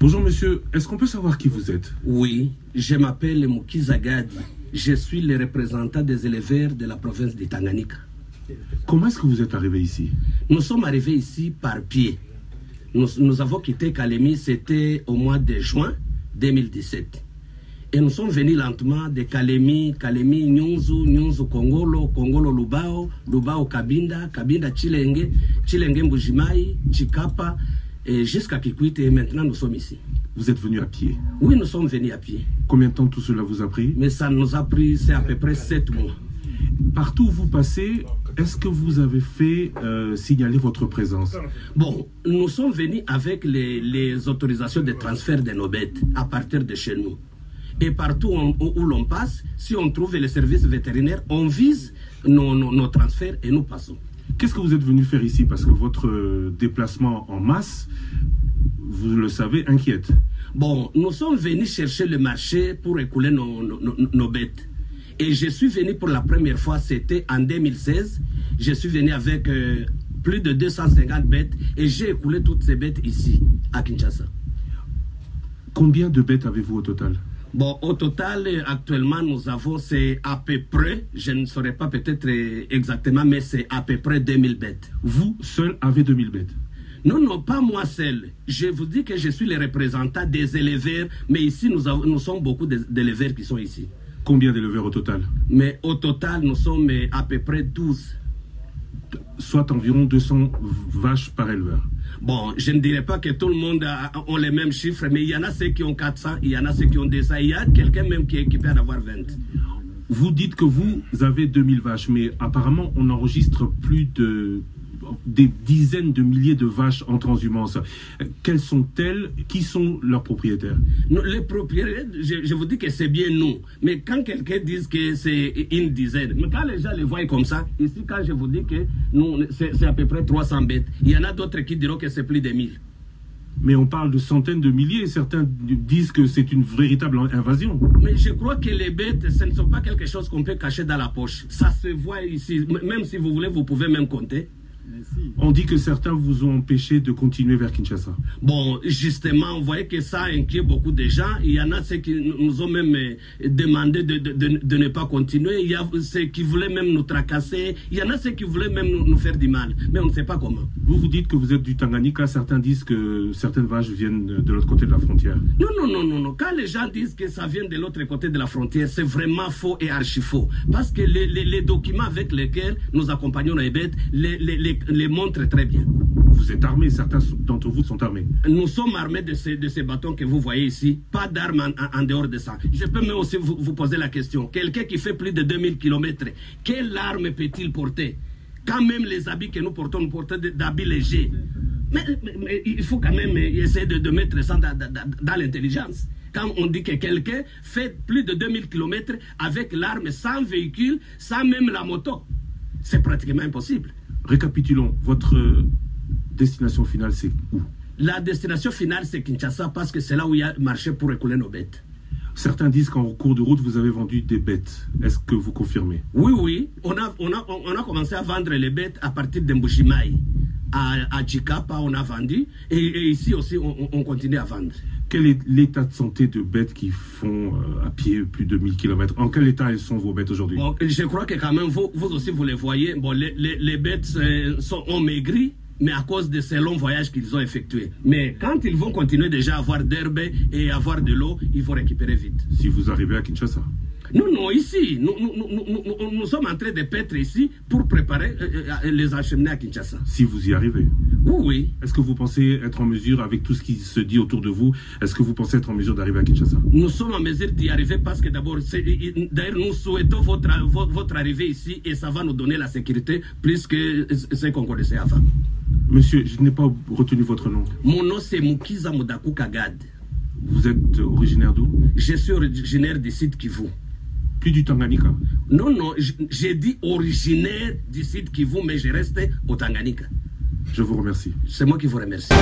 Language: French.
Bonjour monsieur, est-ce qu'on peut savoir qui vous êtes? Oui, je m'appelle Mukiza Gadi. Je suis le représentant des éleveurs de la province de Tanganyika. Comment est-ce que vous êtes arrivé ici? Nous sommes arrivés ici par pied. Nous avons quitté Kalemi, c'était au mois de juin 2017. Et nous sommes venus lentement de Kalemi, Nyunzu, Nyunzu Kongolo, Kongolo Lubao, Lubao Kabinda, Kabinda Chilenge, Chilenge Mbujimai, Chikapa, jusqu'à Kikwit, et maintenant nous sommes ici. Vous êtes venu à pied? Oui, nous sommes venus à pied. Combien de temps tout cela vous a pris? Mais ça nous a pris, c'est à peu près 7 mois. Partout où vous passez, est-ce que vous avez fait signaler votre présence? Bon, nous sommes venus avec les autorisations de transfert de nos bêtes à partir de chez nous. Et partout où l'on passe, si on trouve les services vétérinaires, on vise nos transferts et nous passons. Qu'est-ce que vous êtes venu faire ici? Parce que votre déplacement en masse, vous le savez, inquiète. Bon, nous sommes venus chercher le marché pour écouler nos bêtes. Et je suis venu pour la première fois, c'était en 2016. Je suis venu avec plus de 250 bêtes et j'ai écoulé toutes ces bêtes ici, à Kinshasa. Combien de bêtes avez-vous au total? Bon, au total, actuellement, nous avons, c'est à peu près, je ne saurais pas peut-être exactement, mais c'est à peu près 2000 bêtes. Vous, seul, avez 2000 bêtes? Non, non, pas moi seul. Je vous dis que je suis le représentant des éleveurs, mais ici, nous sommes beaucoup d'éleveurs qui sont ici. Combien d'éleveurs au total? Mais au total, nous sommes à peu près 12. Soit environ 200 vaches par éleveur. Bon, je ne dirais pas que tout le monde a les mêmes chiffres, mais il y en a ceux qui ont 400, il y en a ceux qui ont 200, il y a quelqu'un même qui peut en avoir 20. Vous dites que vous avez 2000 vaches, mais apparemment on enregistre des dizaines de milliers de vaches en transhumance. Quelles sont-elles? Qui sont leurs propriétaires? Les propriétaires, je vous dis que c'est bien nous. Mais quand quelqu'un dit que c'est une dizaine, mais quand les gens les voient comme ça, ici quand je vous dis que c'est à peu près 300 bêtes, il y en a d'autres qui diront que c'est plus de 1000. Mais on parle de centaines de milliers, certains disent que c'est une véritable invasion. Mais je crois que les bêtes, ce ne sont pas quelque chose qu'on peut cacher dans la poche. Ça se voit ici, même si vous voulez, vous pouvez même compter. On dit que certains vous ont empêché de continuer vers Kinshasa. Bon, justement, on voyait que ça inquiète beaucoup de gens. Il y en a ceux qui nous ont même demandé de ne pas continuer. Il y a ceux qui voulaient même nous tracasser. Il y en a ceux qui voulaient même nous faire du mal. Mais on ne sait pas comment. Vous dites que vous êtes du Tanganyika. Certains disent que certaines vaches viennent de l'autre côté de la frontière. Non, non, non, non, non. Quand les gens disent que ça vient de l'autre côté de la frontière, c'est vraiment faux et archi faux. Parce que les documents avec lesquels nous accompagnons les bêtes les montrent très bien. Vous êtes armés, certains d'entre vous sont armés. Nous sommes armés de ces bâtons que vous voyez ici. Pas d'armes en dehors de ça. Je peux même aussi vous poser la question. Quelqu'un qui fait plus de 2000 km, quelle arme peut-il porter? Quand même les habits que nous portons d'habits légers. Mais il faut quand même essayer de mettre ça dans l'intelligence. Quand on dit que quelqu'un fait plus de 2000 km avec l'arme, sans véhicule, sans même la moto, c'est pratiquement impossible. Récapitulons, votre destination finale, c'est où? La destination finale, c'est Kinshasa, parce que c'est là où il y a marché pour écouler nos bêtes. Certains disent qu'en cours de route, vous avez vendu des bêtes. Est-ce que vous confirmez? Oui, oui. On a commencé à vendre les bêtes à partir de Mbujimaï. À Chikapa, on a vendu. Et ici aussi, on continue à vendre. Quel est l'état de santé de bêtes qui font à pied plus de 1000 km? En quel état sont vos bêtes aujourd'hui? Bon, je crois que quand même, vous aussi, vous les voyez. Bon, les bêtes ont maigri, mais à cause de ces longs voyages qu'ils ont effectués. Mais quand ils vont continuer déjà à avoir d'herbe et à avoir de l'eau, ils vont récupérer vite. Si vous arrivez à Kinshasa? Non, non, ici, nous sommes en train de paître ici pour préparer les acheminer à Kinshasa. Si vous y arrivez? Oui, oui. Est-ce que vous pensez être en mesure, avec tout ce qui se dit autour de vous, est-ce que vous pensez être en mesure d'arriver à Kinshasa? Nous sommes en mesure d'y arriver parce que d'abord, d'ailleurs, nous souhaitons votre arrivée ici et ça va nous donner la sécurité plus que ce qu'on connaissait avant. Monsieur, je n'ai pas retenu votre nom. Mon nom, c'est Mukiza Mudaku Kagad. Vous êtes originaire d'où? Je suis originaire du site Kivu. Plus du Tanganyika? Non, non, j'ai dit originaire du site Kivu, mais je reste au Tanganyika. Je vous remercie. C'est moi qui vous remercie.